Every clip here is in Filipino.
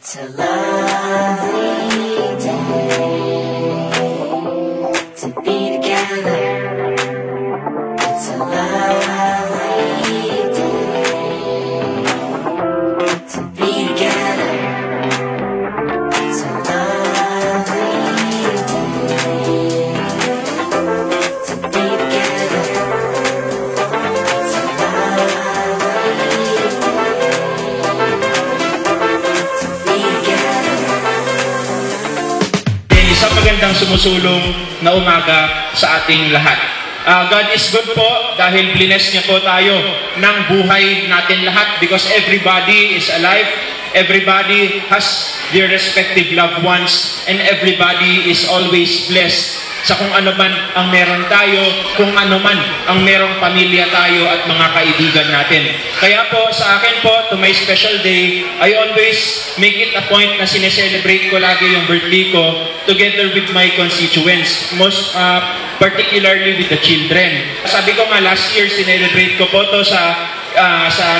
It's a lovely day to be together. It's a lovely day to be together. It's a lovely day to be together. It's a Isang magandang sumusulong na umaga sa ating lahat. God is good po dahil bless niya po tayo ng buhay natin lahat because everybody is alive, everybody has their respective loved ones, and everybody is always blessed sa kung ano man ang meron tayo, kung ano man ang merong pamilya tayo at mga kaibigan natin. Kaya po sa akin po, to my special day, I always make it a point na sineselebrate ko lagi yung birthday ko together with my constituents, most particularly with the children. Sabi ko nga, last year sinelebrate ko po to sa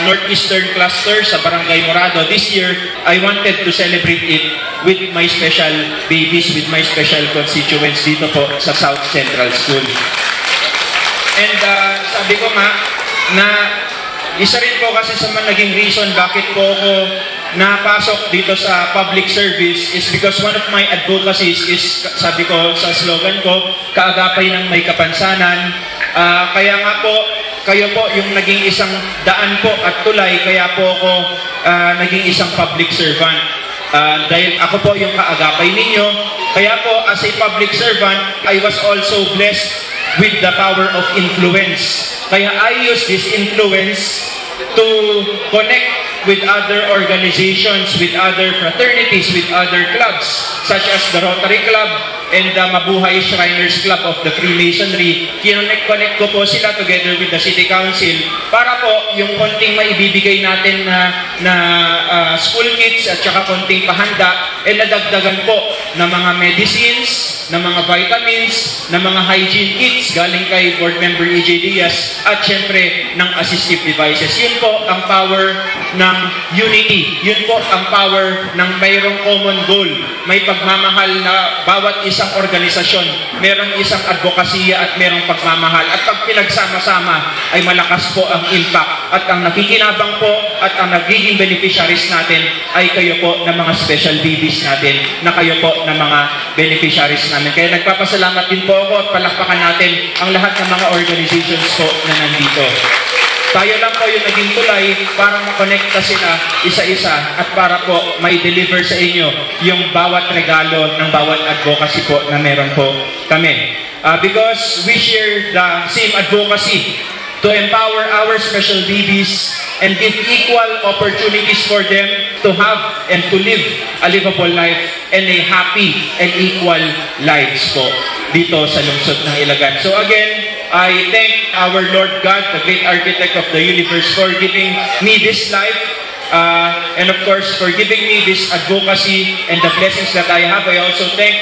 Northeastern Cluster sa Barangay Morado. This year, I wanted to celebrate it with my special babies, with my special constituents dito po sa South Central School. And sabi ko nga na isa rin po kasi sa mga naging reason bakit po ako napasok dito sa public service is because one of my advocacies is, sabi ko sa slogan ko, kaagapay ng may kapansanan. Kaya nga po, kayo po yung naging isang daan po at tulay, kaya po ako naging isang public servant. Dahil ako po yung kaagapay ninyo, kaya po as a public servant, I was also blessed with the power of influence. Kaya I use this influence to connect with other organizations, with other fraternities, with other clubs, such as the Rotary Club and the Mabuhay Shriners Club of the Freemasonry. Kinonect-connect ko po sila together with the City Council para po yung konting maibibigay natin na school kits at saka konting pahanda, nadagdagan po ng mga medicines, ng mga vitamins, ng mga hygiene kits galing kay Board Member EJ Diaz at syempre ng assistive devices. Yun po ang power ng unity. Yun po ang power ng mayroong common goal. May pagmamahal na bawat isang organisasyon, mayroong isang advokasya at mayroong pagmamahal. At pag pinagsama-sama ay malakas po ang impact. At ang nakikinabang po at ang nagiging beneficiaries natin ay kayo po ng mga special babies natin, na kayo po ng mga beneficiaries natin. Kaya nagpapasalamat din po ako at palakpakan natin ang lahat ng mga organizations po na nandito. Tayo lang po yung naging tulay para makonekta sila isa-isa at para po mai-deliver sa inyo yung bawat regalo ng bawat advocacy po na meron po kami. Because we share the same advocacy to empower our special babies and give equal opportunities for them to have and to live a livable life and a happy and equal lives po dito sa lungsod ng Ilagan. So again, I thank our Lord God, the great architect of the universe, for giving me this life and of course for giving me this advocacy and the blessings that I have. I also thank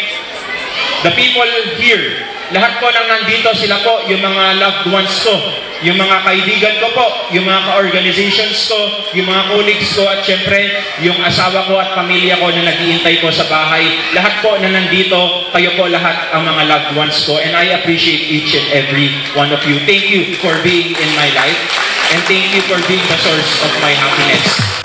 the people here. Lahat po nang nandito, sila po yung mga loved ones ko, yung mga kaibigan ko po, yung mga ka-organizations ko, yung mga colleagues ko, at syempre yung asawa ko at pamilya ko na nag-iintay po sa bahay. Lahat po na nandito, kayo po lahat ang mga loved ones ko, and I appreciate each and every one of you. Thank you for being in my life, and thank you for being the source of my happiness.